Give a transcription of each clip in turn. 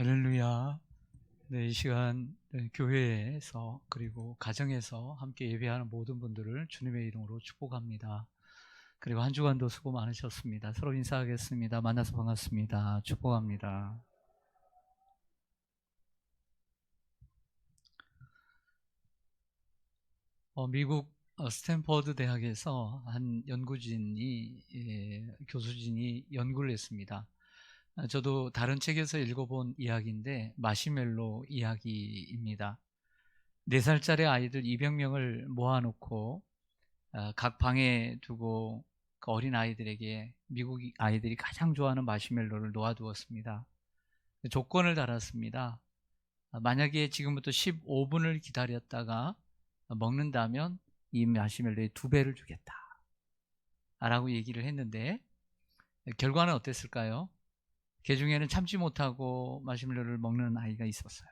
할렐루야. 네, 이 시간 교회에서 그리고 가정에서 함께 예배하는 모든 분들을 주님의 이름으로 축복합니다. 그리고 한 주간도 수고 많으셨습니다. 서로 인사하겠습니다. 만나서 반갑습니다. 축복합니다. 미국 스탠퍼드 대학에서 한 연구진이 교수진이 연구를 했습니다. 저도 다른 책에서 읽어본 이야기인데 마시멜로 이야기입니다. 4살짜리 아이들 200명을 모아놓고 각 방에 두고 그 어린 아이들에게 미국 아이들이 가장 좋아하는 마시멜로를 놓아두었습니다. 조건을 달았습니다. 만약에 지금부터 15분을 기다렸다가 먹는다면 이 마시멜로의 2배를 주겠다 라고 얘기를 했는데 결과는 어땠을까요? 그 중에는 참지 못하고 마시멜로를 먹는 아이가 있었어요.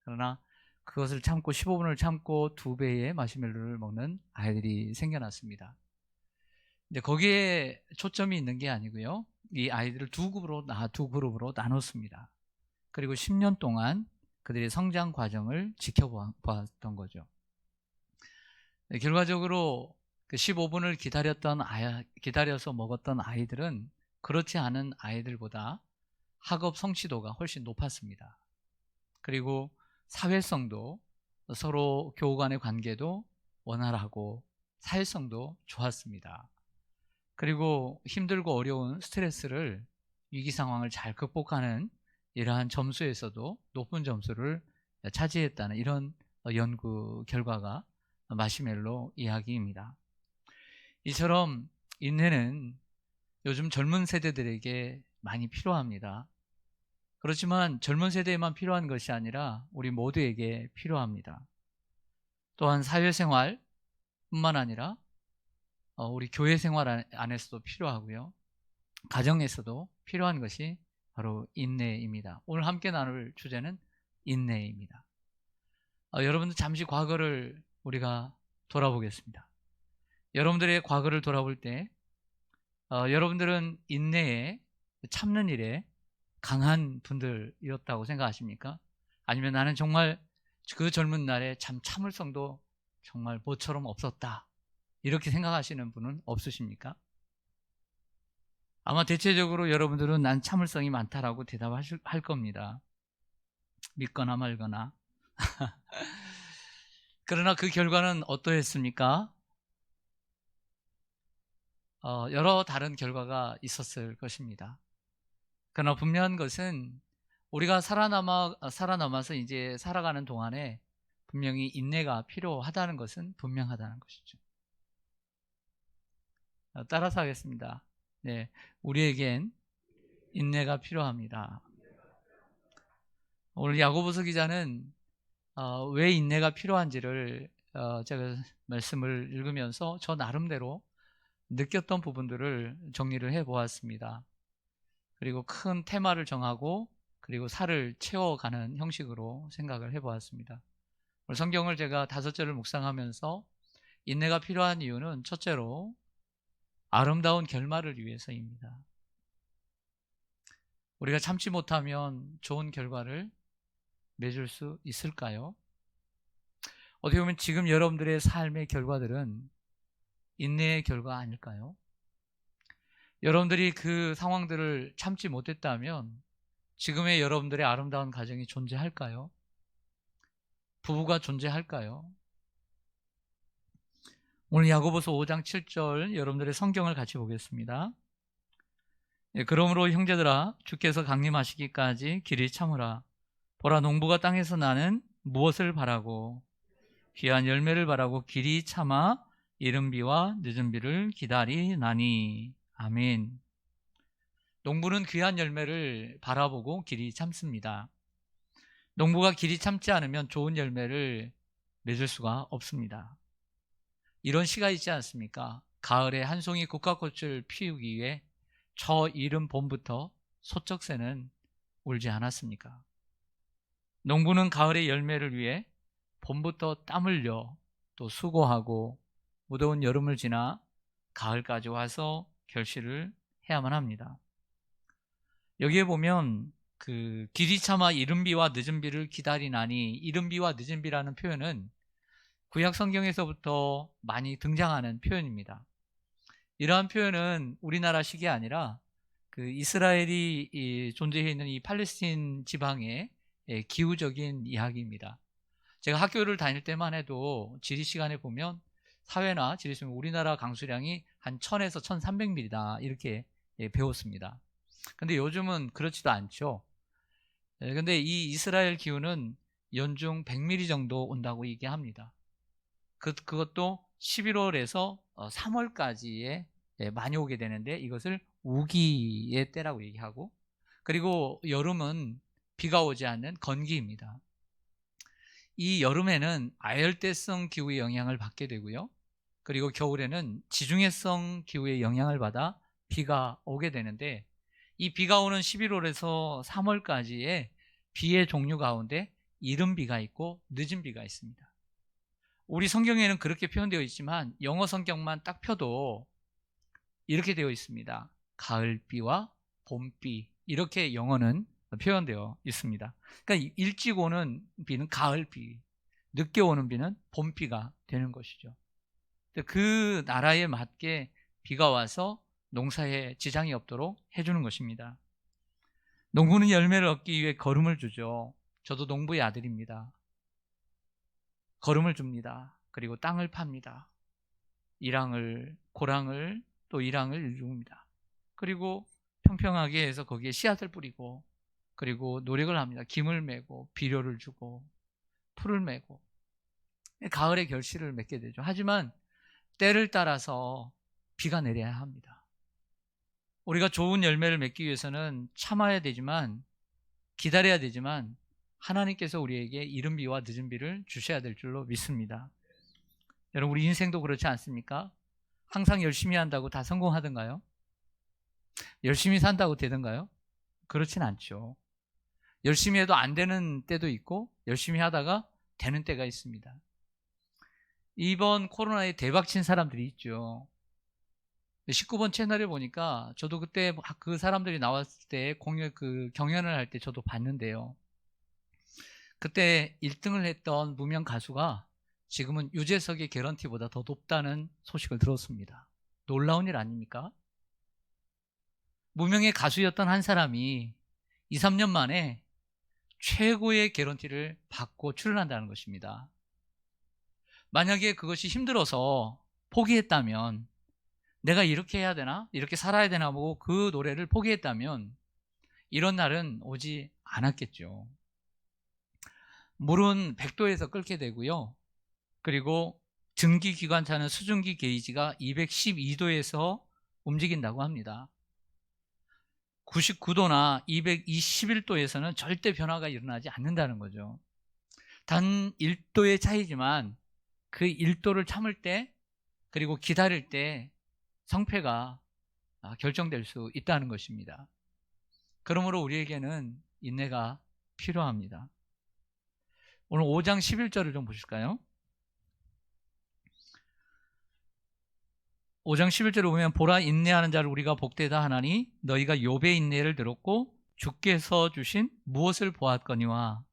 그러나 그것을 참고 15분을 참고 2배의 마시멜로를 먹는 아이들이 생겨났습니다. 근데 거기에 초점이 있는 게 아니고요. 이 아이들을 두 그룹으로 나눴습니다. 그리고 10년 동안 그들의 성장 과정을 지켜보았던 거죠. 결과적으로 그 15분을 기다려서 먹었던 아이들은 그렇지 않은 아이들보다 학업 성취도가 훨씬 높았습니다. 그리고 사회성도, 서로 교우 간의 관계도 원활하고 사회성도 좋았습니다. 그리고 힘들고 어려운 스트레스를, 위기 상황을 잘 극복하는 이러한 점수에서도 높은 점수를 차지했다는 이런 연구 결과가 마시멜로 이야기입니다. 이처럼 인내는 요즘 젊은 세대들에게 많이 필요합니다. 그렇지만 젊은 세대에만 필요한 것이 아니라 우리 모두에게 필요합니다. 또한 사회생활 뿐만 아니라 우리 교회 생활 안에서도 필요하고요. 가정에서도 필요한 것이 바로 인내입니다. 오늘 함께 나눌 주제는 인내입니다. 여러분들 잠시 과거를 우리가 돌아보겠습니다. 여러분들의 과거를 돌아볼 때 여러분들은 인내에, 참는 일에 강한 분들이었다고 생각하십니까? 아니면 나는 정말 그 젊은 날에 참을성도 정말 모처럼 없었다, 이렇게 생각하시는 분은 없으십니까? 아마 대체적으로 여러분들은 난 참을성이 많다라고 대답할 겁니다. 믿거나 말거나. 그러나 그 결과는 어떠했습니까? 여러 다른 결과가 있었을 것입니다. 그러나 분명한 것은 우리가 살아남아서 이제 살아가는 동안에 분명히 인내가 필요하다는 것은 분명하다는 것이죠. 따라서 하겠습니다. 네, 우리에겐 인내가 필요합니다. 오늘 야고보서 기자는 왜 인내가 필요한지를 제가 말씀을 읽으면서 저 나름대로 느꼈던 부분들을 정리를 해보았습니다. 그리고 큰 테마를 정하고 그리고 살을 채워가는 형식으로 생각을 해보았습니다. 오늘 성경을 제가 5절을 묵상하면서 인내가 필요한 이유는 첫째로 아름다운 결말을 위해서입니다. 우리가 참지 못하면 좋은 결과를 맺을 수 있을까요? 어떻게 보면 지금 여러분들의 삶의 결과들은 인내의 결과 아닐까요? 여러분들이 그 상황들을 참지 못했다면 지금의 여러분들의 아름다운 가정이 존재할까요? 부부가 존재할까요? 오늘 야고보서 5장 7절 여러분들의 성경을 같이 보겠습니다. 그러므로 형제들아, 주께서 강림하시기까지 길이 참으라. 보라, 농부가 땅에서 나는 무엇을 바라고 귀한 열매를 바라고 길이 참아 이른 비와 늦은 비를 기다리나니. 아멘. 농부는 귀한 열매를 바라보고 길이 참습니다. 농부가 길이 참지 않으면 좋은 열매를 맺을 수가 없습니다. 이런 시가 있지 않습니까? 가을에 한 송이 국화꽃을 피우기 위해 저 이른 봄부터 소쩍새는 울지 않았습니까? 농부는 가을의 열매를 위해 봄부터 땀 흘려 또 수고하고 무더운 여름을 지나 가을까지 와서 결실을 해야만 합니다. 여기에 보면 그 길이 참아 이른 비와 늦은 비를 기다리나니, 이른 비와 늦은 비라는 표현은 구약 성경에서부터 많이 등장하는 표현입니다. 이러한 표현은 우리나라 식이 아니라 그 이스라엘이 존재해 있는 이 팔레스틴 지방의 기후적인 이야기입니다. 제가 학교를 다닐 때만 해도 지리 시간에 보면 사회나 지리 시간 우리나라 강수량이 한 1000에서 1300mm다 이렇게 배웠습니다. 근데 요즘은 그렇지도 않죠. 근데 이 이스라엘 기후는 연중 100mm 정도 온다고 얘기합니다. 그것도 11월에서 3월까지에 많이 오게 되는데, 이것을 우기의 때라고 얘기하고, 그리고 여름은 비가 오지 않는 건기입니다. 이 여름에는 아열대성 기후의 영향을 받게 되고요. 그리고 겨울에는 지중해성 기후의 영향을 받아 비가 오게 되는데, 이 비가 오는 11월에서 3월까지의 비의 종류 가운데 이른 비가 있고 늦은 비가 있습니다. 우리 성경에는 그렇게 표현되어 있지만 영어 성경만 딱 펴도 이렇게 되어 있습니다. 가을비와 봄비, 이렇게 영어는 표현되어 있습니다. 그러니까 일찍 오는 비는 가을비, 늦게 오는 비는 봄비가 되는 것이죠. 그 나라에 맞게 비가 와서 농사에 지장이 없도록 해주는 것입니다. 농부는 열매를 얻기 위해 거름을 주죠. 저도 농부의 아들입니다. 거름을 줍니다. 그리고 땅을 팝니다. 고랑을 또 일항을 줍니다. 그리고 평평하게 해서 거기에 씨앗을 뿌리고, 그리고 노력을 합니다. 김을 메고 비료를 주고 풀을 메고 가을에 결실을 맺게 되죠. 하지만 때를 따라서 비가 내려야 합니다. 우리가 좋은 열매를 맺기 위해서는 참아야 되지만, 기다려야 되지만, 하나님께서 우리에게 이른 비와 늦은 비를 주셔야 될 줄로 믿습니다. 여러분, 우리 인생도 그렇지 않습니까? 항상 열심히 한다고 다 성공하던가요? 열심히 산다고 되던가요? 그렇진 않죠. 열심히 해도 안 되는 때도 있고 열심히 하다가 되는 때가 있습니다. 이번 코로나에 대박친 사람들이 있죠. 19번 채널에 보니까 저도 그때 그 사람들이 나왔을 때 경연을 할 때 저도 봤는데요. 그때 1등을 했던 무명 가수가 지금은 유재석의 개런티보다 더 높다는 소식을 들었습니다. 놀라운 일 아닙니까? 무명의 가수였던 한 사람이 2, 3년 만에 최고의 개런티를 받고 출연한다는 것입니다. 만약에 그것이 힘들어서 포기했다면, 내가 이렇게 해야 되나? 이렇게 살아야 되나 보고 그 노래를 포기했다면 이런 날은 오지 않았겠죠. 물은 100도에서 끓게 되고요. 그리고 증기기관차는 수증기 게이지가 212도에서 움직인다고 합니다. 99도나 221도에서는 절대 변화가 일어나지 않는다는 거죠. 단 1도의 차이지만 그 1도를 참을 때, 그리고 기다릴 때 성패가 결정될 수 있다는 것입니다. 그러므로 우리에게는 인내가 필요합니다. 오늘 5장 11절을 좀 보실까요? 5장 11절을 보면, 보라, 인내하는 자를 우리가 복되다 하나니 너희가 욥의 인내를 들었고 주께서 주신 무엇을 보았거니와.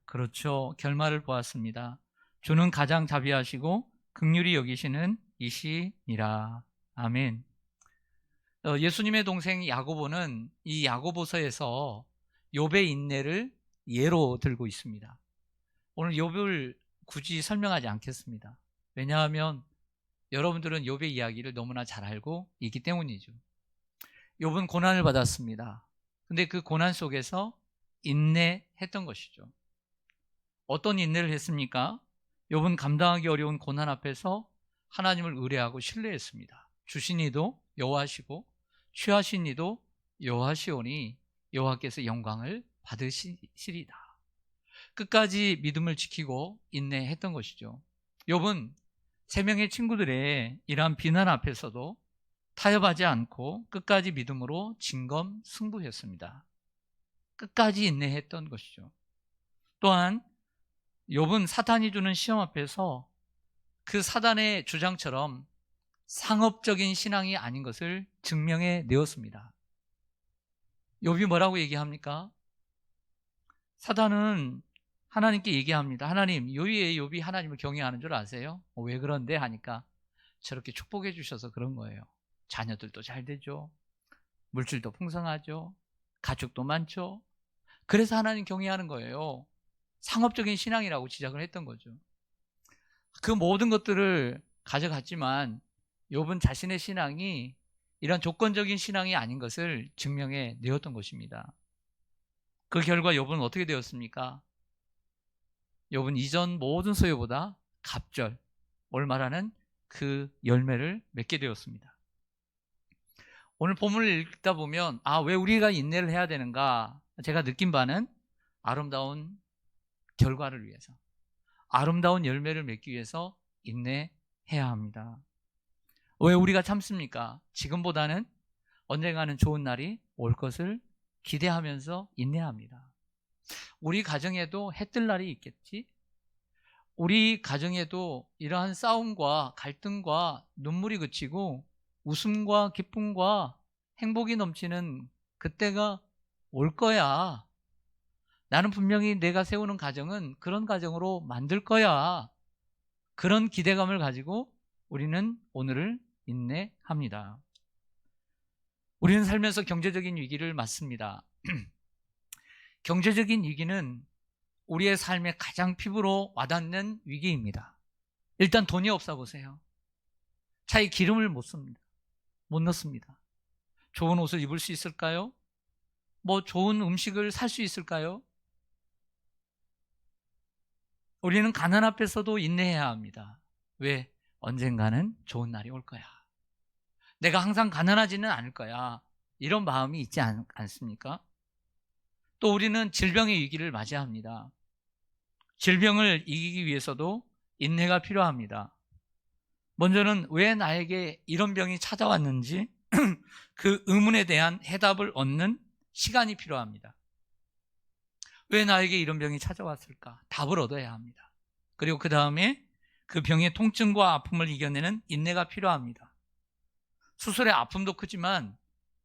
그렇죠, 결말을 보았습니다. 주는 가장 자비하시고 긍휼히 여기시는 이시니라. 아멘. 예수님의 동생 야고보는 이 야고보서에서 욥의 인내를 예로 들고 있습니다. 오늘 욥을 굳이 설명하지 않겠습니다. 왜냐하면 여러분들은 욥의 이야기를 너무나 잘 알고 있기 때문이죠. 욥은 고난을 받았습니다. 근데 그 고난 속에서 인내했던 것이죠. 어떤 인내를 했습니까? 욥은 감당하기 어려운 고난 앞에서 하나님을 의뢰하고 신뢰했습니다. 주신 이도 여호와시고 취하신 이도 여호와시오니 여호와께서 영광을 받으시리다. 끝까지 믿음을 지키고 인내했던 것이죠. 욥은 3명의 친구들의 이러한 비난 앞에서도 타협하지 않고 끝까지 믿음으로 진검승부했습니다. 끝까지 인내했던 것이죠. 또한 욥은 사탄이 주는 시험 앞에서 그 사단의 주장처럼 상업적인 신앙이 아닌 것을 증명해 내었습니다. 욥이 뭐라고 얘기합니까? 사단은 하나님께 얘기합니다. 하나님, 요비의 욥이 하나님을 경외하는 줄 아세요? 왜 그런데 하니까 저렇게 축복해 주셔서 그런 거예요. 자녀들도 잘 되죠. 물질도 풍성하죠. 가축도 많죠. 그래서 하나님 경외하는 거예요. 상업적인 신앙이라고 지적을 했던 거죠. 그 모든 것들을 가져갔지만 욥은 자신의 신앙이 이런 조건적인 신앙이 아닌 것을 증명해 내었던 것입니다. 그 결과 욥은 어떻게 되었습니까? 욥은 이전 모든 소유보다 갑절, 말하는 그 열매를 맺게 되었습니다. 오늘 본문을 읽다 보면 왜 우리가 인내를 해야 되는가? 제가 느낀 바는 아름다운 결과를 위해서, 아름다운 열매를 맺기 위해서 인내해야 합니다. 왜 우리가 참습니까? 지금보다는 언젠가는 좋은 날이 올 것을 기대하면서 인내합니다. 우리 가정에도 해뜰 날이 있겠지? 우리 가정에도 이러한 싸움과 갈등과 눈물이 그치고 웃음과 기쁨과 행복이 넘치는 그때가 올 거야. 나는 분명히 내가 세우는 가정은 그런 가정으로 만들 거야. 그런 기대감을 가지고 우리는 오늘을 인내합니다. 우리는 살면서 경제적인 위기를 맞습니다. 경제적인 위기는 우리의 삶에 가장 피부로 와닿는 위기입니다. 일단 돈이 없어 보세요. 차에 기름을 못 씁니다. 못 넣습니다. 좋은 옷을 입을 수 있을까요? 좋은 음식을 살 수 있을까요? 우리는 가난 앞에서도 인내해야 합니다. 왜? 언젠가는 좋은 날이 올 거야. 내가 항상 가난하지는 않을 거야. 이런 마음이 있지 않습니까? 또 우리는 질병의 위기를 맞이합니다. 질병을 이기기 위해서도 인내가 필요합니다. 먼저는 왜 나에게 이런 병이 찾아왔는지 그 의문에 대한 해답을 얻는 시간이 필요합니다. 왜 나에게 이런 병이 찾아왔을까? 답을 얻어야 합니다. 그리고 그 다음에 그 병의 통증과 아픔을 이겨내는 인내가 필요합니다. 수술의 아픔도 크지만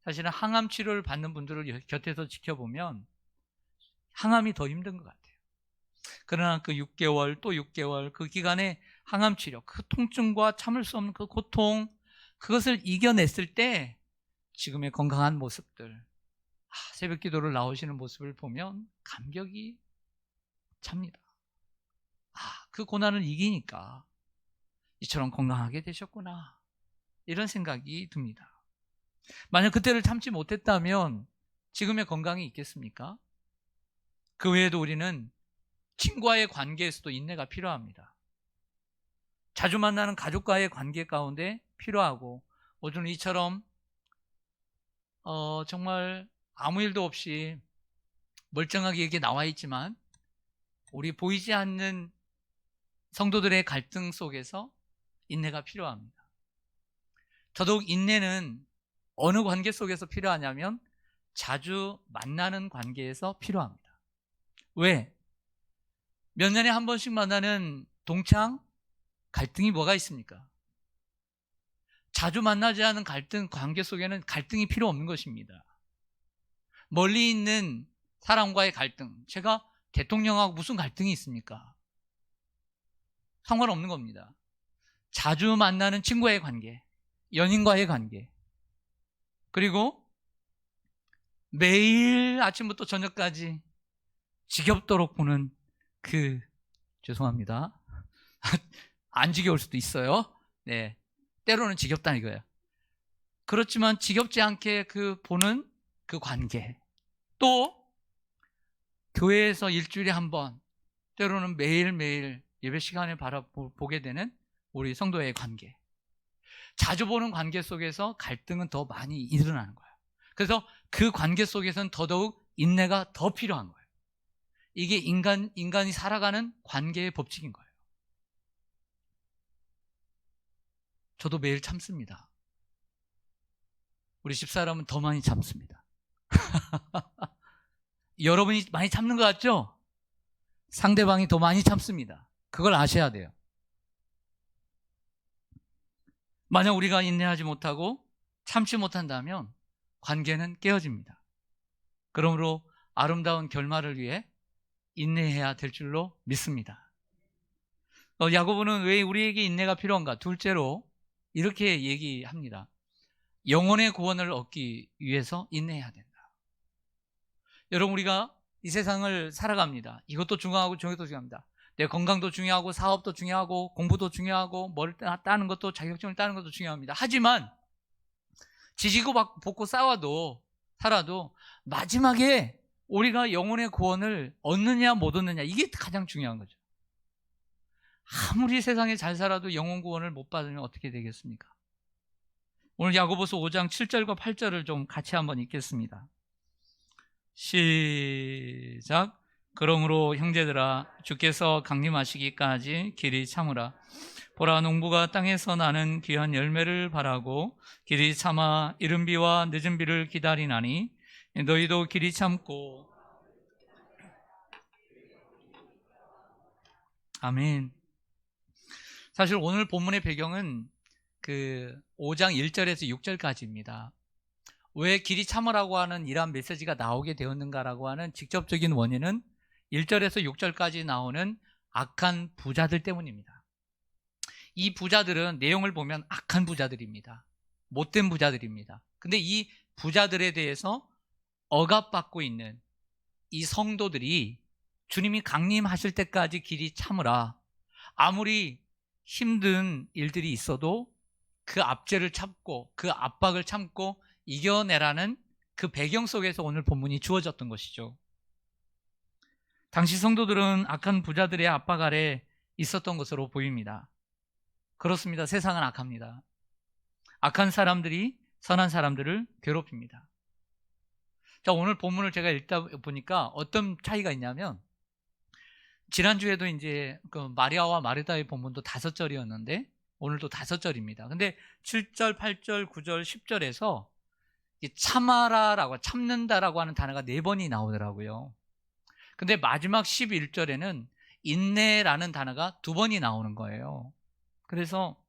사실은 항암 치료를 받는 분들을 곁에서 지켜보면 항암이 더 힘든 것 같아요. 그러나 그 6개월 또 6개월 그 기간에 항암 치료, 그 통증과 참을 수 없는 그 고통, 그것을 이겨냈을 때 지금의 건강한 모습들, 새벽 기도를 나오시는 모습을 보면 감격이 찹니다. 그 고난을 이기니까 이처럼 건강하게 되셨구나, 이런 생각이 듭니다. 만약 그때를 참지 못했다면 지금의 건강이 있겠습니까? 그 외에도 우리는 친구와의 관계에서도 인내가 필요합니다. 자주 만나는 가족과의 관계 가운데 필요하고, 오늘 이처럼 정말 아무 일도 없이 멀쩡하게 이렇게 나와 있지만 우리 보이지 않는 성도들의 갈등 속에서 인내가 필요합니다. 더더욱 인내는 어느 관계 속에서 필요하냐면 자주 만나는 관계에서 필요합니다. 왜? 몇 년에 한 번씩 만나는 동창 갈등이 뭐가 있습니까? 자주 만나지 않은 관계 속에는 갈등이 필요 없는 것입니다. 멀리 있는 사람과의 갈등, 제가 대통령하고 무슨 갈등이 있습니까? 상관없는 겁니다. 자주 만나는 친구와의 관계, 연인과의 관계, 그리고 매일 아침부터 저녁까지 지겹도록 보는 죄송합니다. 안 지겨울 수도 있어요. 네, 때로는 지겹다는 이거예요. 그렇지만 지겹지 않게 보는 그 관계, 또 교회에서 일주일에 한 번, 때로는 매일매일 예배 시간을 바라보게 되는 우리 성도의 관계, 자주 보는 관계 속에서 갈등은 더 많이 일어나는 거예요. 그래서 그 관계 속에서는 더더욱 인내가 더 필요한 거예요. 이게 인간이 살아가는 관계의 법칙인 거예요. 저도 매일 참습니다. 우리 집사람은 더 많이 참습니다. 여러분이 많이 참는 것 같죠? 상대방이 더 많이 참습니다. 그걸 아셔야 돼요. 만약 우리가 인내하지 못하고 참지 못한다면 관계는 깨어집니다. 그러므로 아름다운 결말을 위해 인내해야 될 줄로 믿습니다. 야고보는 왜 우리에게 인내가 필요한가? 둘째로 이렇게 얘기합니다. 영혼의 구원을 얻기 위해서 인내해야 된다. 여러분, 우리가 이 세상을 살아갑니다. 이것도 중요하고 저것도 중요합니다. 내 건강도 중요하고 사업도 중요하고 공부도 중요하고 뭘 따는 것도, 자격증을 따는 것도 중요합니다. 하지만 지지고 볶고 싸워도 살아도 마지막에 우리가 영혼의 구원을 얻느냐 못 얻느냐, 이게 가장 중요한 거죠. 아무리 세상에 잘 살아도 영혼 구원을 못 받으면 어떻게 되겠습니까? 오늘 야고보서 5장 7절과 8절을 좀 같이 한번 읽겠습니다. 시작. 그러므로 형제들아, 주께서 강림하시기까지 길이 참으라. 보라, 농부가 땅에서 나는 귀한 열매를 바라고 길이 참아 이른 비와 늦은 비를 기다리나니 너희도 길이 참고. 아멘. 사실 오늘 본문의 배경은 그 5장 1절에서 6절까지입니다. 왜 길이 참으라고 하는 이러한 메시지가 나오게 되었는가라고 하는 직접적인 원인은 1절에서 6절까지 나오는 악한 부자들 때문입니다. 이 부자들은 내용을 보면 악한 부자들입니다. 못된 부자들입니다. 근데 이 부자들에 대해서 억압받고 있는 이 성도들이 주님이 강림하실 때까지 길이 참으라. 아무리 힘든 일들이 있어도 그 압제를 참고 그 압박을 참고 이겨내라는 그 배경 속에서 오늘 본문이 주어졌던 것이죠. 당시 성도들은 악한 부자들의 압박 아래 있었던 것으로 보입니다. 그렇습니다. 세상은 악합니다. 악한 사람들이 선한 사람들을 괴롭힙니다. 자, 오늘 본문을 제가 읽다 보니까 어떤 차이가 있냐면, 지난주에도 이제 그 마리아와 마르다의 본문도 5절이었는데 오늘도 5절입니다. 근데 7절, 8절, 9절, 10절에서 참아라라고, 참는다라고 하는 단어가 4번이 나오더라고요. 근데 마지막 11절에는 인내라는 단어가 2번이 나오는 거예요. 그래서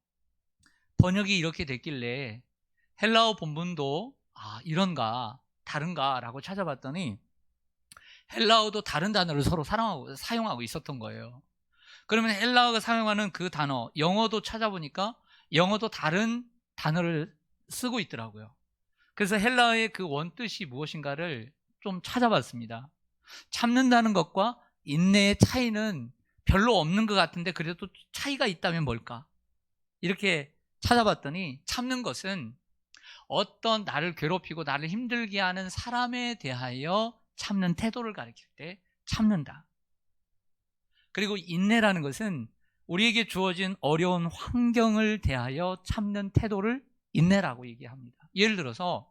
번역이 이렇게 됐길래 헬라어 본문도 이런가 다른가 라고 찾아봤더니 헬라어도 다른 단어를 서로 사용하고 있었던 거예요. 그러면 헬라어가 사용하는 그 단어, 영어도 찾아보니까 영어도 다른 단어를 쓰고 있더라고요. 그래서 헬라어의 그 원뜻이 무엇인가를 좀 찾아봤습니다. 참는다는 것과 인내의 차이는 별로 없는 것 같은데 그래도 차이가 있다면 뭘까? 이렇게 찾아봤더니 참는 것은 어떤 나를 괴롭히고 나를 힘들게 하는 사람에 대하여 참는 태도를 가리킬 때 참는다. 그리고 인내라는 것은 우리에게 주어진 어려운 환경을 대하여 참는 태도를 인내라고 얘기합니다. 예를 들어서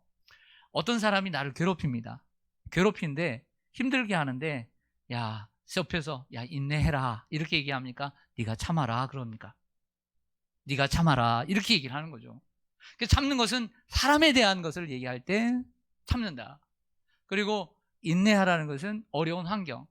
어떤 사람이 나를 괴롭힙니다. 괴롭히는데 힘들게 하는데 야, 옆에서 야, 인내해라 이렇게 얘기합니까? 네가 참아라 그럽니까? 네가 참아라 이렇게 얘기를 하는 거죠. 참는 것은 사람에 대한 것을 얘기할 때 참는다. 그리고 인내하라는 것은 어려운 환경,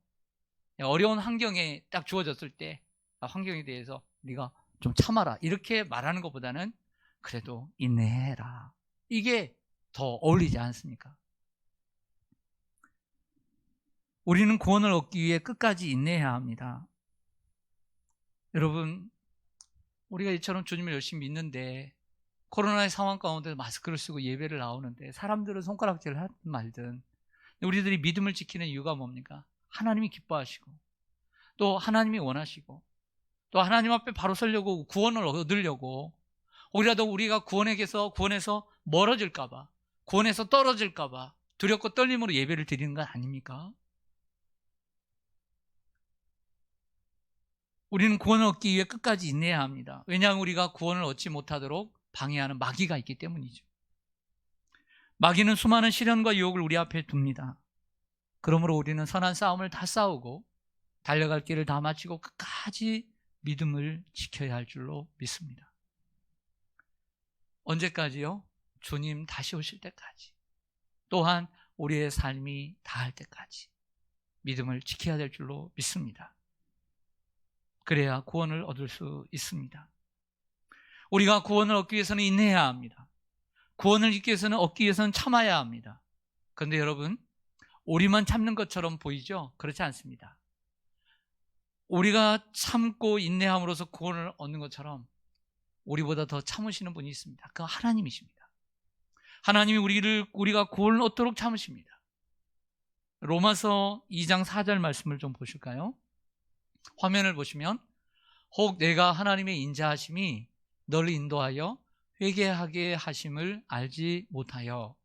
어려운 환경에 딱 주어졌을 때 환경에 대해서 네가 좀 참아라 이렇게 말하는 것보다는 그래도 인내해라, 이게 더 어울리지 않습니까? 우리는 구원을 얻기 위해 끝까지 인내해야 합니다. 여러분, 우리가 이처럼 주님을 열심히 믿는데 코로나의 상황 가운데 마스크를 쓰고 예배를 나오는데 사람들은 손가락질을 하든 말든 우리들이 믿음을 지키는 이유가 뭡니까? 하나님이 기뻐하시고 또 하나님이 원하시고 또 하나님 앞에 바로 서려고 구원을 얻으려고, 혹이라도 우리가 구원에서 멀어질까 봐, 구원에서 떨어질까 봐 두렵고 떨림으로 예배를 드리는 건 아닙니까? 우리는 구원을 얻기 위해 끝까지 인내해야 합니다. 왜냐하면 우리가 구원을 얻지 못하도록 방해하는 마귀가 있기 때문이죠. 마귀는 수많은 시련과 유혹을 우리 앞에 둡니다. 그러므로 우리는 선한 싸움을 다 싸우고 달려갈 길을 다 마치고 끝까지 믿음을 지켜야 할 줄로 믿습니다. 언제까지요? 주님 다시 오실 때까지, 또한 우리의 삶이 다할 때까지 믿음을 지켜야 될 줄로 믿습니다. 그래야 구원을 얻을 수 있습니다. 우리가 구원을 얻기 위해서는 인내해야 합니다. 구원을 얻기 위해서는 참아야 합니다. 그런데 여러분, 우리만 참는 것처럼 보이죠? 그렇지 않습니다. 우리가 참고 인내함으로써 구원을 얻는 것처럼 우리보다 더 참으시는 분이 있습니다. 그 하나님이십니다. 하나님이 우리가 구원을 얻도록 참으십니다. 로마서 2장 4절 말씀을 좀 보실까요? 화면을 보시면 혹 내가 하나님의 인자하심이 너를 인도하여 회개하게 하심을 알지 못하여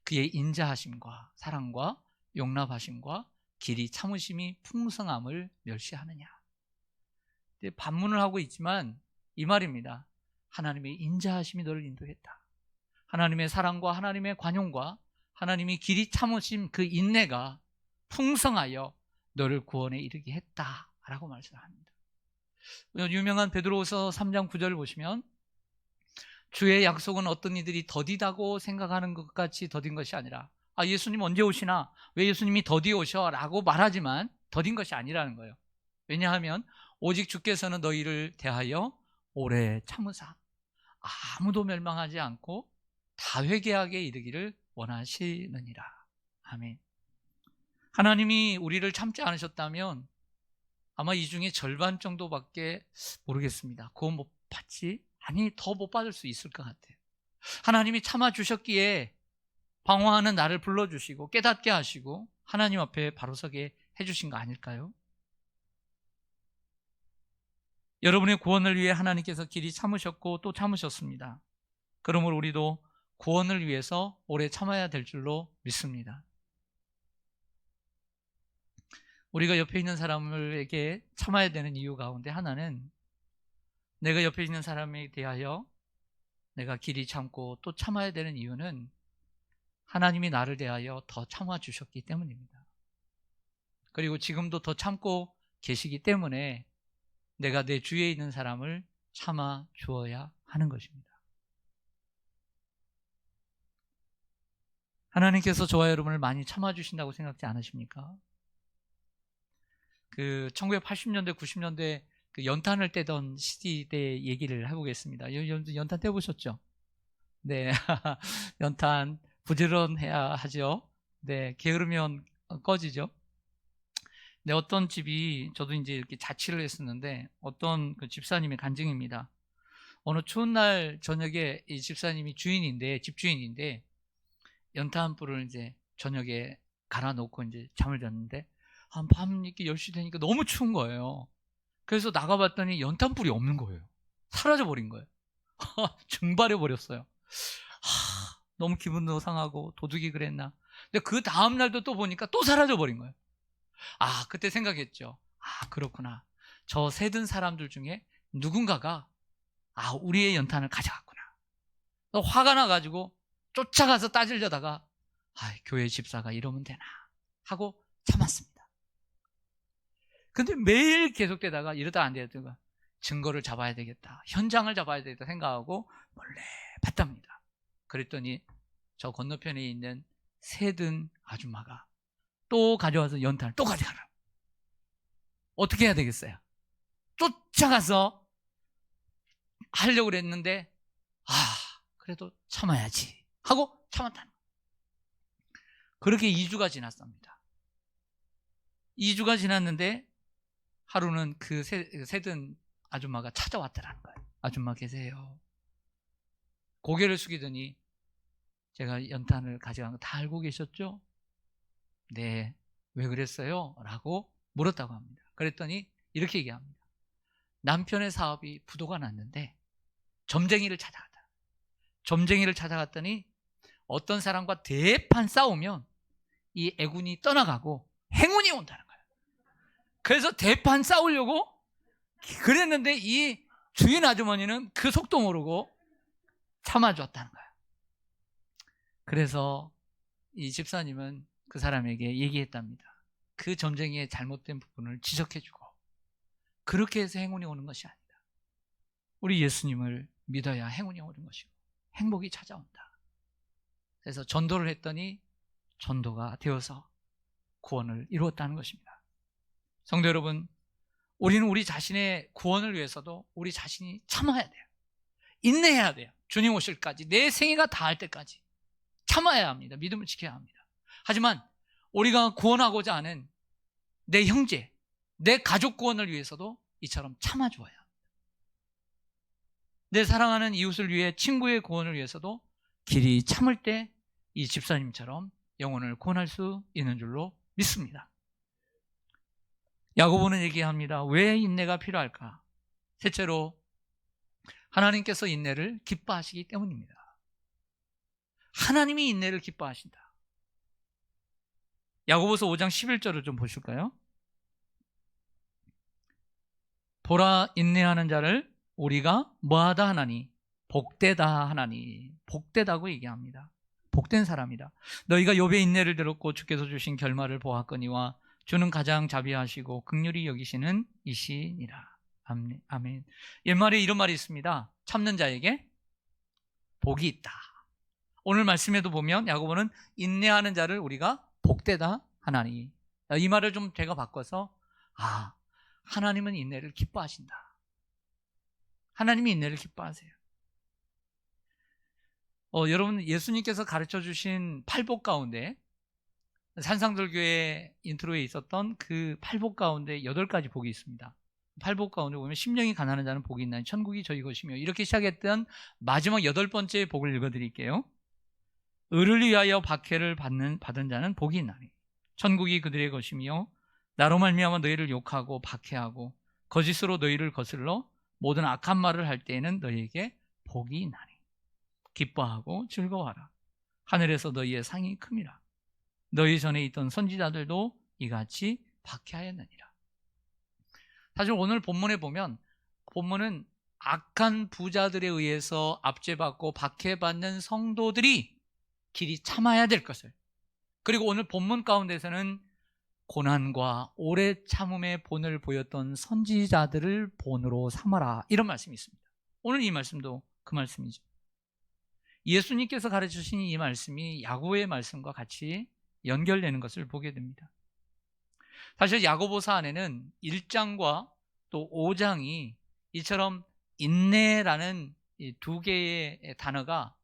그의 인자하심과 사랑과 용납하심과 길이 참으심이 풍성함을 멸시하느냐. 반문을 하고 있지만 이 말입니다. 하나님의 인자하심이 너를 인도했다. 하나님의 사랑과 하나님의 관용과 하나님이 길이 참으심 그 인내가 풍성하여 너를 구원에 이르게 했다라고 말씀합니다. 유명한 베드로후서 3장 9절을 보시면 주의 약속은 어떤 이들이 더디다고 생각하는 것 같이 더딘 것이 아니라 예수님 언제 오시나? 왜 예수님이 더디 오셔? 라고 말하지만 더딘 것이 아니라는 거예요. 왜냐하면 오직 주께서는 너희를 대하여 오래 참으사 아무도 멸망하지 않고 다 회개하게 이르기를 원하시느니라. 아멘. 하나님이 우리를 참지 않으셨다면 아마 이 중에 절반 정도밖에 모르겠습니다. 구원 못 받지? 아니, 더 못 받을 수 있을 것 같아요. 하나님이 참아주셨기에 방황하는 나를 불러주시고 깨닫게 하시고 하나님 앞에 바로 서게 해주신 거 아닐까요? 여러분의 구원을 위해 하나님께서 길이 참으셨고 또 참으셨습니다. 그러므로 우리도 구원을 위해서 오래 참아야 될 줄로 믿습니다. 우리가 옆에 있는 사람에게 참아야 되는 이유 가운데 하나는 내가 옆에 있는 사람에 대하여 내가 길이 참고 또 참아야 되는 이유는 하나님이 나를 대하여 더 참아 주셨기 때문입니다. 그리고 지금도 더 참고 계시기 때문에 내가 내 주위에 있는 사람을 참아 주어야 하는 것입니다. 하나님께서 저와 여러분을 많이 참아 주신다고 생각지 않으십니까? 1980년대, 90년대 연탄을 떼던 시대 얘기를 해보겠습니다. 연탄 떼보셨죠? 네. 연탄 부지런해야 하죠. 네. 게으르면 꺼지죠. 네. 어떤 집이, 저도 이제 이렇게 자취를 했었는데, 어떤 그 집사님의 간증입니다. 어느 추운 날 저녁에 이 집사님이 집주인인데, 연탄불을 이제 저녁에 갈아놓고 이제 잠을 잤는데, 밤 이렇게 10시 되니까 너무 추운 거예요. 그래서 나가봤더니 연탄불이 없는 거예요. 사라져버린 거예요. 증발해버렸어요. 너무 기분도 상하고 도둑이 그랬나. 근데 그 다음날도 또 보니까 또 사라져버린 거예요. 그때 생각했죠. 그렇구나. 저 새든 사람들 중에 누군가가 우리의 연탄을 가져갔구나. 화가 나가지고 쫓아가서 따지려다가 교회 집사가 이러면 되나 하고 참았습니다. 근데 매일 계속되다가 이러다 안 되다가 증거를 잡아야 되겠다, 현장을 잡아야 되겠다 생각하고 몰래 봤답니다. 그랬더니 저 건너편에 있는 새든 아줌마가 또 가져와서 연탄을 또 가져가라. 어떻게 해야 되겠어요? 쫓아가서 하려고 그랬는데 그래도 참아야지 하고 참았다는 거예요. 그렇게 2주가 지났습니다. 2주가 지났는데 하루는 그 새든 아줌마가 찾아왔더라는 거예요. 아줌마 계세요? 고개를 숙이더니 제가 연탄을 가져간 거 다 알고 계셨죠? 네. 왜 그랬어요? 라고 물었다고 합니다. 그랬더니 이렇게 얘기합니다. 남편의 사업이 부도가 났는데 점쟁이를 찾아갔더니 어떤 사람과 대판 싸우면 이 애군이 떠나가고 행운이 온다는 거예요. 그래서 대판 싸우려고 그랬는데 이 주인 아주머니는 그 속도 모르고 참아줬다는 거예요. 그래서 이 집사님은 그 사람에게 얘기했답니다. 그 점쟁이의 잘못된 부분을 지적해주고, 그렇게 해서 행운이 오는 것이 아니다. 우리 예수님을 믿어야 행운이 오는 것이고 행복이 찾아온다. 그래서 전도를 했더니 전도가 되어서 구원을 이루었다는 것입니다. 성도 여러분, 우리는 우리 자신의 구원을 위해서도 우리 자신이 참아야 돼요. 인내해야 돼요. 주님 오실까지, 내 생애가 다할 때까지 참아야 합니다. 믿음을 지켜야 합니다. 하지만 우리가 구원하고자 하는 내 형제, 내 가족 구원을 위해서도 이처럼 참아주어야 합니다. 내 사랑하는 이웃을 위해, 친구의 구원을 위해서도 길이 참을 때 이 집사님처럼 영혼을 구원할 수 있는 줄로 믿습니다. 야고보는 얘기합니다. 왜 인내가 필요할까? 셋째로 하나님께서 인내를 기뻐하시기 때문입니다. 하나님이 인내를 기뻐하신다. 야고보서 5장 11절을 좀 보실까요? 보라, 인내하는 자를 우리가 뭐하다 하나니? 복되다 하나니. 복되다고 얘기합니다. 복된 사람이다. 너희가 욥의 인내를 들었고 주께서 주신 결말을 보았거니와 주는 가장 자비하시고 긍휼히 여기시는 이시니라. 아멘. 옛말에 이런 말이 있습니다. 참는 자에게 복이 있다. 오늘 말씀에도 보면 야고보는 인내하는 자를 우리가 복되다 하나니. 이 말을 좀 제가 바꿔서 하나님은 인내를 기뻐하신다. 하나님이 인내를 기뻐하세요. 여러분, 예수님께서 가르쳐 주신 팔복 가운데 산상들교회 인트로에 있었던 그 팔복 가운데 8가지 복이 있습니다. 팔복 가운데 보면 심령이 가난한 자는 복이 있나니 천국이 저희 것이며, 이렇게 시작했던 마지막 8번째 복을 읽어드릴게요. 의를 위하여 박해를 받은 자는 복이 있나니 천국이 그들의 것이며, 나로 말미암아 너희를 욕하고 박해하고 거짓으로 너희를 거슬러 모든 악한 말을 할 때에는 너희에게 복이 있나니 기뻐하고 즐거워하라. 하늘에서 너희의 상이 큼이라. 너희 전에 있던 선지자들도 이같이 박해하였느니라. 사실 오늘 본문에 보면, 본문은 악한 부자들에 의해서 압제받고 박해받는 성도들이 길이 참아야 될 것을, 그리고 오늘 본문 가운데서는 고난과 오래 참음의 본을 보였던 선지자들을 본으로 삼아라, 이런 말씀이 있습니다. 오늘 이 말씀도 그 말씀이죠. 예수님께서 가르치신 이 말씀이 야고보의 말씀과 같이 연결되는 것을 보게 됩니다. 사실 야고보서 안에는 1장과 또 5장이 이처럼 인내라는 이 2개의 단어가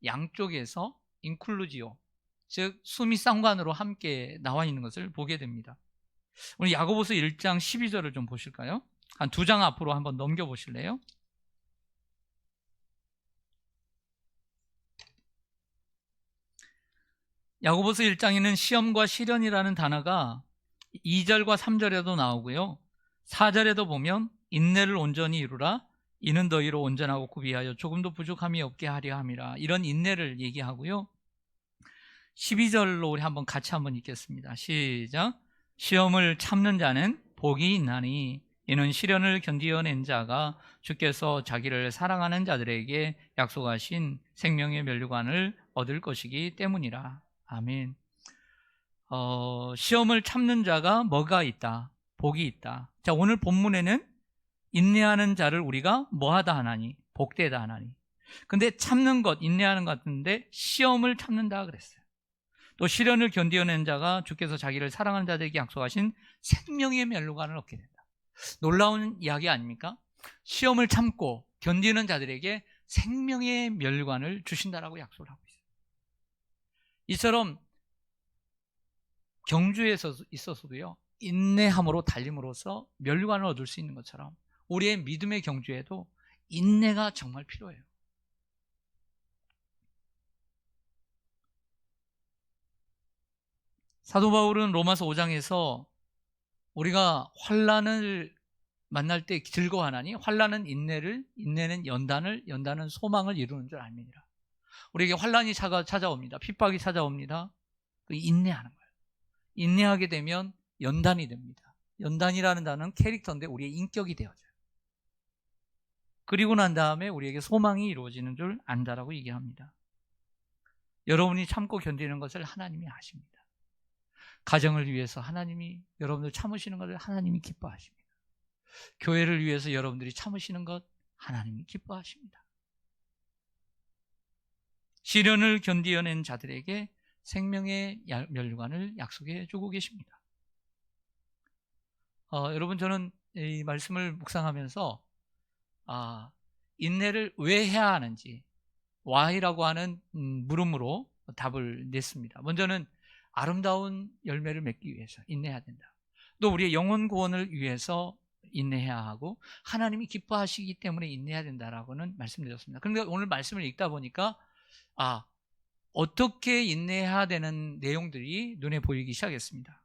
양쪽에서 인클루지오, 즉 수미 쌍관으로 함께 나와 있는 것을 보게 됩니다. 오늘 야고보서 1장 12절을 좀 보실까요? 한 2장 앞으로 한번 넘겨 보실래요? 야고보서 1장에는 시험과 시련이라는 단어가 2절과 3절에도 나오고요, 4절에도 보면 인내를 온전히 이루라, 이는 너희로 온전하고 구비하여 조금도 부족함이 없게 하려 함이라, 이런 인내를 얘기하고요. 12절로 우리 한번 같이 한번 읽겠습니다. 시작. 시험을 참는 자는 복이 있나니 이는 시련을 견디어낸 자가 주께서 자기를 사랑하는 자들에게 약속하신 생명의 면류관을 얻을 것이기 때문이라. 아멘. 시험을 참는 자가 뭐가 있다? 복이 있다. 자, 오늘 본문에는 인내하는 자를 우리가 뭐하다 하나니? 복되다 하나니. 근데 참는 것, 인내하는 것 같은데 시험을 참는다 그랬어요. 또 시련을 견디어낸 자가 주께서 자기를 사랑하는 자들에게 약속하신 생명의 면류관을 얻게 된다. 놀라운 이야기 아닙니까? 시험을 참고 견디는 자들에게 생명의 면류관을 주신다라고 약속을 하고 있어요. 이처럼 경주에 있어서도요, 인내함으로 달림으로써 면류관을 얻을 수 있는 것처럼 우리의 믿음의 경주에도 인내가 정말 필요해요. 사도 바울은 로마서 5장에서 우리가 환난을 만날 때 즐거워하나니 환난은 인내를, 인내는 연단을, 연단은 소망을 이루는 줄 알미니라. 우리에게 환난이 찾아옵니다. 핍박이 찾아옵니다. 인내하는 거예요. 인내하게 되면 연단이 됩니다. 연단이라는 단어는 캐릭터인데 우리의 인격이 되어져요. 그리고 난 다음에 우리에게 소망이 이루어지는 줄 안다라고 얘기합니다. 여러분이 참고 견디는 것을 하나님이 아십니다. 가정을 위해서 하나님이 여러분들 참으시는 것을 하나님이 기뻐하십니다. 교회를 위해서 여러분들이 참으시는 것 하나님이 기뻐하십니다. 시련을 견디어낸 자들에게 생명의 면류관을 약속해 주고 계십니다. 여러분, 저는 이 말씀을 묵상하면서 인내를 왜 해야 하는지 why라고 하는 물음으로 답을 냈습니다. 먼저는 아름다운 열매를 맺기 위해서 인내해야 된다. 또 우리의 영혼 구원을 위해서 인내해야 하고 하나님이 기뻐하시기 때문에 인내해야 된다라고는 말씀드렸습니다. 그런데 오늘 말씀을 읽다 보니까 어떻게 인내해야 되는 내용들이 눈에 보이기 시작했습니다.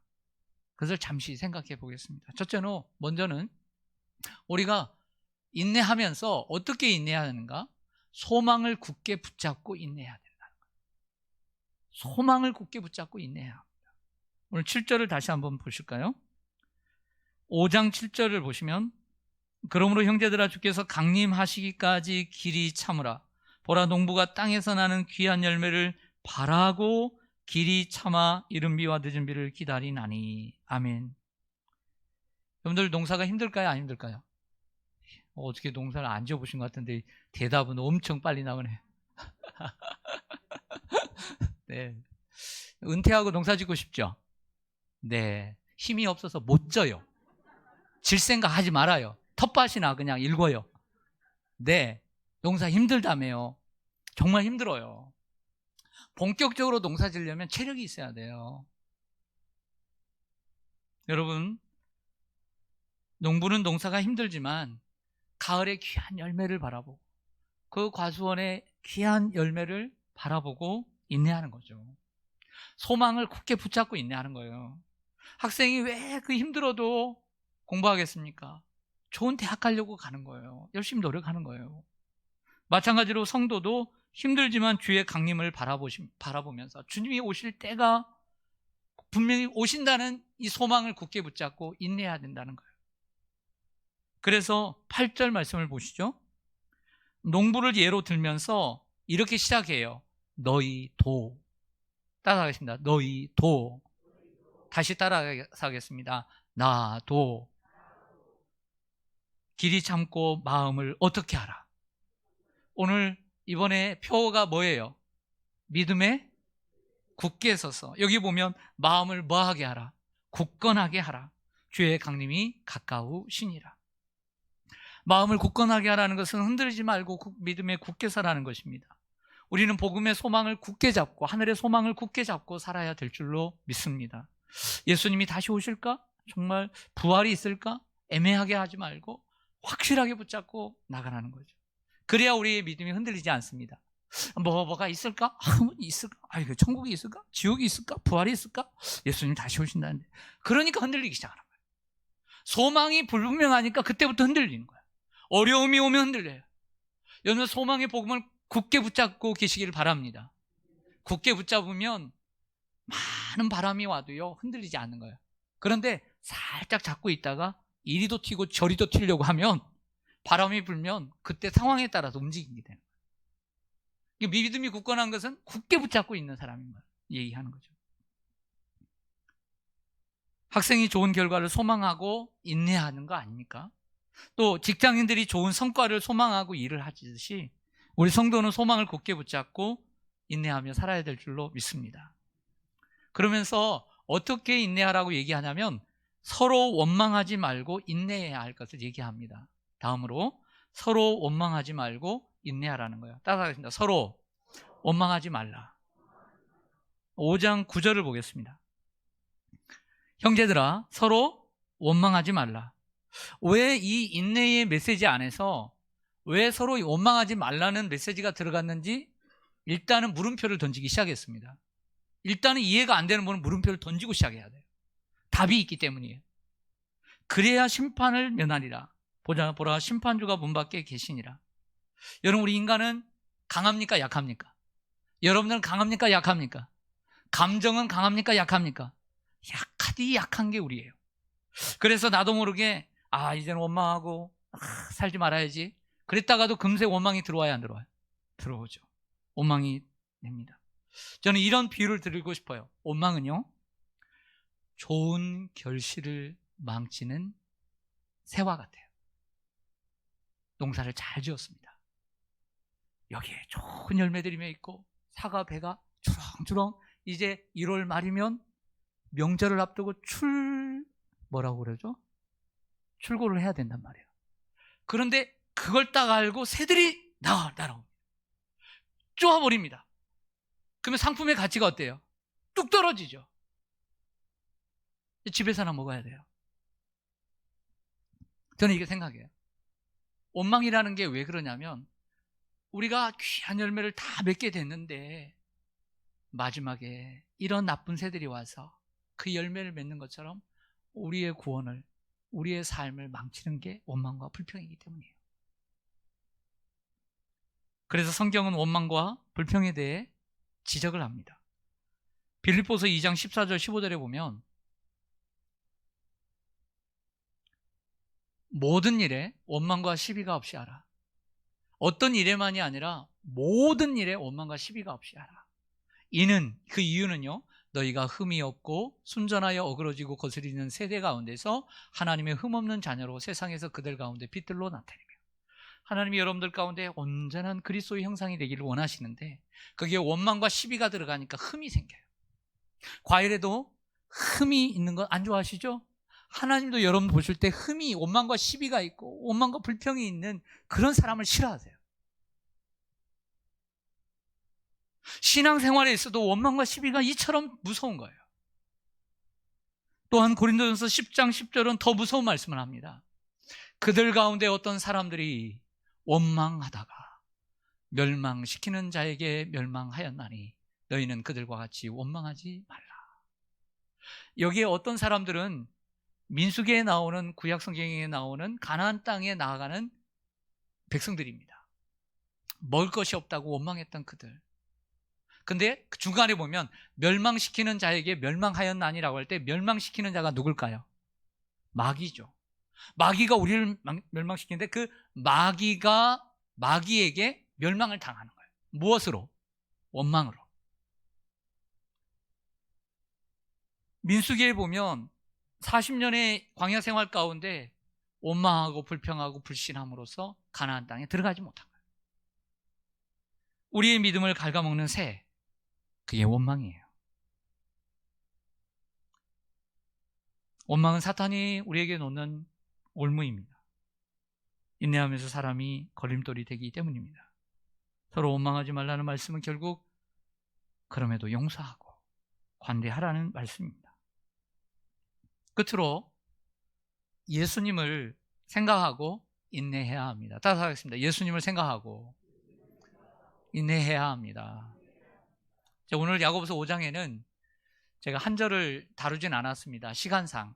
그것을 잠시 생각해 보겠습니다. 먼저는 우리가 인내하면서 어떻게 인내해야 하는가? 소망을 굳게 붙잡고 인내해야 된다는 거예요. 소망을 굳게 붙잡고 인내해야 합니다. 오늘 7절을 다시 한번 보실까요? 5장 7절을 보시면 그러므로 형제들아 주께서 강림하시기까지 길이 참으라. 보라 농부가 땅에서 나는 귀한 열매를 바라고 길이 참아 이른 비와 늦은 비를 기다리나니. 아멘. 여러분들 농사가 힘들까요? 안 힘들까요? 어떻게 농사를 안 지어보신 것 같은데 대답은 엄청 빨리 나오네. 네. 은퇴하고 농사 짓고 싶죠? 네. 힘이 없어서 못 져요. 질 생각 하지 말아요. 텃밭이나 그냥 읽어요. 네. 농사 힘들다며요. 정말 힘들어요. 본격적으로 농사 지려면 체력이 있어야 돼요. 여러분, 농부는 농사가 힘들지만 가을에 귀한 열매를 바라보고 그 과수원의 귀한 열매를 바라보고 인내하는 거죠. 소망을 굳게 붙잡고 인내하는 거예요. 학생이 왜 그 힘들어도 공부하겠습니까? 좋은 대학 가려고 가는 거예요. 열심히 노력하는 거예요. 마찬가지로 성도도 힘들지만 주의 강림을 바라보면서 주님이 오실 때가 분명히 오신다는 이 소망을 굳게 붙잡고 인내해야 된다는 거예요. 그래서 8절 말씀을 보시죠. 농부를 예로 들면서 이렇게 시작해요. 너희 도. 따라하겠습니다. 너희 도. 다시 따라하겠습니다. 나도. 길이 참고 마음을 어떻게 하라. 오늘 이번에 표가 뭐예요? 믿음에 굳게 서서. 여기 보면 마음을 뭐하게 하라? 굳건하게 하라. 주의 강림이 가까우시니라. 마음을 굳건하게 하라는 것은 흔들리지 말고 믿음에 굳게 서라는 것입니다. 우리는 복음의 소망을 굳게 잡고 하늘의 소망을 굳게 잡고 살아야 될 줄로 믿습니다. 예수님이 다시 오실까? 정말 부활이 있을까? 애매하게 하지 말고 확실하게 붙잡고 나가라는 거죠. 그래야 우리의 믿음이 흔들리지 않습니다. 뭐가 있을까? 있을까? 천국이 있을까? 지옥이 있을까? 부활이 있을까? 예수님 다시 오신다는데. 그러니까 흔들리기 시작하는 거예요. 소망이 불분명하니까 그때부터 흔들리는 거예요. 어려움이 오면 흔들려요. 여러분 소망의 복음을 굳게 붙잡고 계시기를 바랍니다. 굳게 붙잡으면 많은 바람이 와도요 흔들리지 않는 거예요. 그런데 살짝 잡고 있다가 이리도 튀고 저리도 튀려고 하면 바람이 불면 그때 상황에 따라서 움직이게 되는 거예요. 믿음이 굳건한 것은 굳게 붙잡고 있는 사람인 걸 얘기하는 거죠. 학생이 좋은 결과를 소망하고 인내하는 거 아닙니까? 또 직장인들이 좋은 성과를 소망하고 일을 하듯이 우리 성도는 소망을 굳게 붙잡고 인내하며 살아야 될 줄로 믿습니다. 그러면서 어떻게 인내하라고 얘기하냐면 서로 원망하지 말고 인내해야 할 것을 얘기합니다. 다음으로 서로 원망하지 말고 인내하라는 거예요. 따라하겠습니다. 서로 원망하지 말라. 5장 9절을 보겠습니다. 형제들아 서로 원망하지 말라. 왜 이 인내의 메시지 안에서 왜 서로 원망하지 말라는 메시지가 들어갔는지 일단은 물음표를 던지기 시작했습니다. 일단은 이해가 안 되는 분은 물음표를 던지고 시작해야 돼요. 답이 있기 때문이에요. 그래야 심판을 면하리라. 보라 심판주가 문 밖에 계시니라. 여러분 우리 인간은 강합니까 약합니까? 여러분들은 강합니까 약합니까? 감정은 강합니까 약합니까? 약하디 약한 게 우리예요. 그래서 나도 모르게 이제는 원망하고 살지 말아야지 그랬다가도 금세 원망이 들어와야 안 들어와요? 들어오죠. 원망이 됩니다. 저는 이런 비유를 드리고 싶어요. 원망은요 좋은 결실을 망치는 새와 같아요. 농사를 잘 지었습니다. 여기에 좋은 열매들이 맺고 사과 배가 주렁주렁 이제 1월 말이면 명절을 앞두고 뭐라고 그러죠? 출고를 해야 된단 말이에요. 그런데 그걸 딱 알고 새들이 날아옵니다. 쪼아버립니다. 그러면 상품의 가치가 어때요? 뚝 떨어지죠. 집에서 하나 먹어야 돼요. 저는 이게 생각해요. 원망이라는 게 왜 그러냐면 우리가 귀한 열매를 다 맺게 됐는데 마지막에 이런 나쁜 새들이 와서 그 열매를 맺는 것처럼 우리의 구원을, 우리의 삶을 망치는 게 원망과 불평이기 때문이에요. 그래서 성경은 원망과 불평에 대해 지적을 합니다. 빌립보서 2장 14절 15절에 보면 모든 일에 원망과 시비가 없이 하라. 어떤 일에만이 아니라 모든 일에 원망과 시비가 없이 하라. 그 이유는요, 너희가 흠이 없고 순전하여 어그러지고 거스리는 세대 가운데서 하나님의 흠없는 자녀로 세상에서 그들 가운데 빛들로 나타내며 하나님이 여러분들 가운데 온전한 그리스도의 형상이 되기를 원하시는데 거기에 원망과 시비가 들어가니까 흠이 생겨요. 과일에도 흠이 있는 거 안 좋아하시죠? 하나님도 여러분 보실 때 흠이, 원망과 시비가 있고 원망과 불평이 있는 그런 사람을 싫어하세요. 신앙생활에 있어도 원망과 시비가 이처럼 무서운 거예요. 또한 고린도전서 10장 10절은 더 무서운 말씀을 합니다. 그들 가운데 어떤 사람들이 원망하다가 멸망시키는 자에게 멸망하였나니 너희는 그들과 같이 원망하지 말라. 여기에 어떤 사람들은 민수기에 나오는, 구약 성경에 나오는 가나안 땅에 나아가는 백성들입니다. 먹을 것이 없다고 원망했던 그들. 근데 중간에 보면 멸망시키는 자에게 멸망하였나니라고 할 때 멸망시키는 자가 누굴까요? 마귀죠. 마귀가 우리를 멸망시키는데 그 마귀에게 멸망을 당하는 거예요. 무엇으로? 원망으로. 민수기에 보면 40년의 광야 생활 가운데 원망하고 불평하고 불신함으로써 가나안 땅에 들어가지 못한 거예요. 우리의 믿음을 갉아먹는 새, 그게 원망이에요. 원망은 사탄이 우리에게 놓는 올무입니다. 인내하면서 사람이 걸림돌이 되기 때문입니다. 서로 원망하지 말라는 말씀은 결국 그럼에도 용서하고 관대하라는 말씀입니다. 끝으로 예수님을 생각하고 인내해야 합니다. 따라서 하겠습니다. 예수님을 생각하고 인내해야 합니다. 오늘 야고보서 5장에는 제가 한 절을 다루진 않았습니다. 시간상.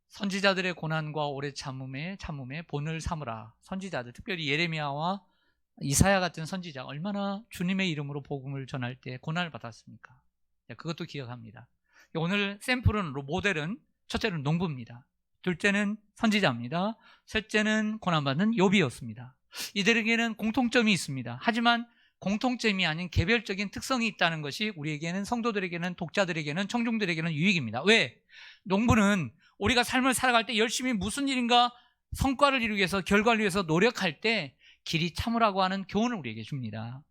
선지자들의 고난과 오래 참음에 본을 삼으라. 선지자들, 특별히 예레미야와 이사야 같은 선지자 얼마나 주님의 이름으로 복음을 전할 때 고난을 받았습니까? 그것도 기억합니다. 오늘 샘플은, 모델은 첫째는 농부입니다. 둘째는 선지자입니다. 셋째는 고난받는 욥이었습니다. 이들에게는 공통점이 있습니다. 하지만 공통점이 아닌 개별적인 특성이 있다는 것이 우리에게는, 성도들에게는, 독자들에게는, 청중들에게는 유익입니다. 왜? 농부는 우리가 삶을 살아갈 때 열심히 무슨 일인가 성과를 이루기 위해서, 결과를 위해서 노력할 때 길이 참으라고 하는 교훈을 우리에게 줍니다.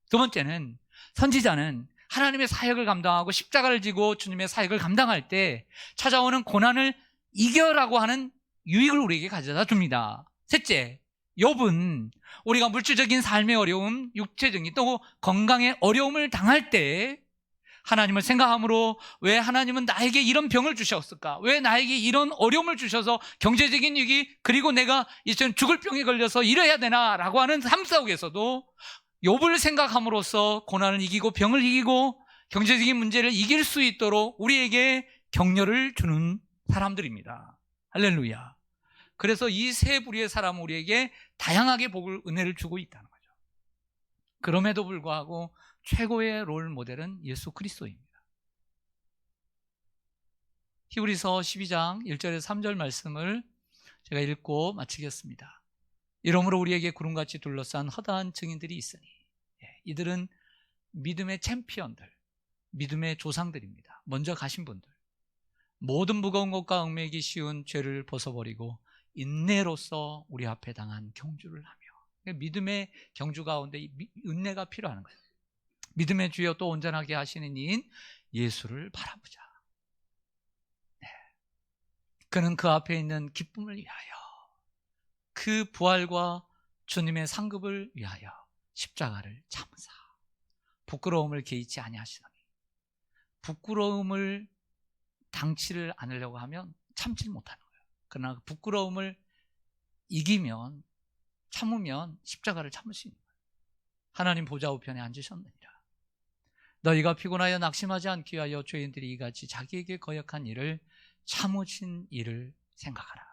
두 번째는 선지자는 하나님의 사역을 감당하고 십자가를 지고 주님의 사역을 감당할 때 찾아오는 고난을 이겨라고 하는 유익을 우리에게 가져다 줍니다. 셋째, 욥은 우리가 물질적인 삶의 어려움, 육체적인 또 건강의 어려움을 당할 때 하나님을 생각함으로, 왜 하나님은 나에게 이런 병을 주셨을까? 왜 나에게 이런 어려움을 주셔서 경제적인 위기, 그리고 내가 이제 죽을 병에 걸려서 이래야 되나? 라고 하는 삶 속에서도 욥을 생각함으로써 고난을 이기고 병을 이기고 경제적인 문제를 이길 수 있도록 우리에게 격려를 주는 사람들입니다. 할렐루야. 그래서 이 세 부류의 사람은 우리에게 다양하게 복을, 은혜를 주고 있다는 거죠. 그럼에도 불구하고 최고의 롤 모델은 예수 그리스도입니다. 히브리서 12장 1절에서 3절 말씀을 제가 읽고 마치겠습니다. 이러므로 우리에게 구름같이 둘러싼 허다한 증인들이 있으니, 이들은 믿음의 챔피언들, 믿음의 조상들입니다. 먼저 가신 분들. 모든 무거운 것과 얽매이기 쉬운 죄를 벗어버리고 인내로서 우리 앞에 당한 경주를 하며, 믿음의 경주 가운데 은혜가 필요한 거예요. 믿음의 주여 또 온전하게 하시는 이인 예수를 바라보자. 그는 그 앞에 있는 기쁨을 위하여, 그 부활과 주님의 상급을 위하여 십자가를 참으사 부끄러움을 개의치 아니하시더니, 부끄러움을 당치를 않으려고 하면 참지 못하는 거예요. 그러나 그 부끄러움을 이기면, 참으면 십자가를 참을 수 있는 거예요. 하나님 보좌 우편에 앉으셨느니라. 너희가 피곤하여 낙심하지 않기 위하여 죄인들이 이같이 자기에게 거역한 일을 참으신 일을 생각하라.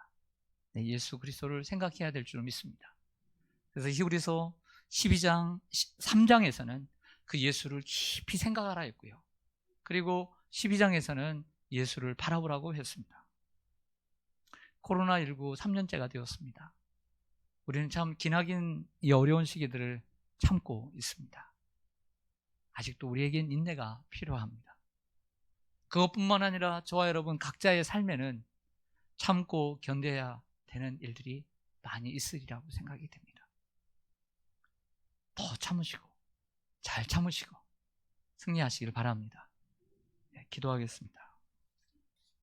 네, 예수 그리스도를 생각해야 될 줄 믿습니다. 그래서 히브리서 12장 3장에서는 그 예수를 깊이 생각하라 했고요. 그리고 12장에서는 예수를 바라보라고 했습니다. 코로나19 3년째가 되었습니다. 우리는 참 기나긴 이 어려운 시기들을 참고 있습니다. 아직도 우리에겐 인내가 필요합니다. 그것뿐만 아니라 저와 여러분 각자의 삶에는 참고 견뎌야 되는 일들이 많이 있으리라고 생각이 됩니다. 더 참으시고 잘 참으시고 승리하시길 바랍니다. 네, 기도하겠습니다.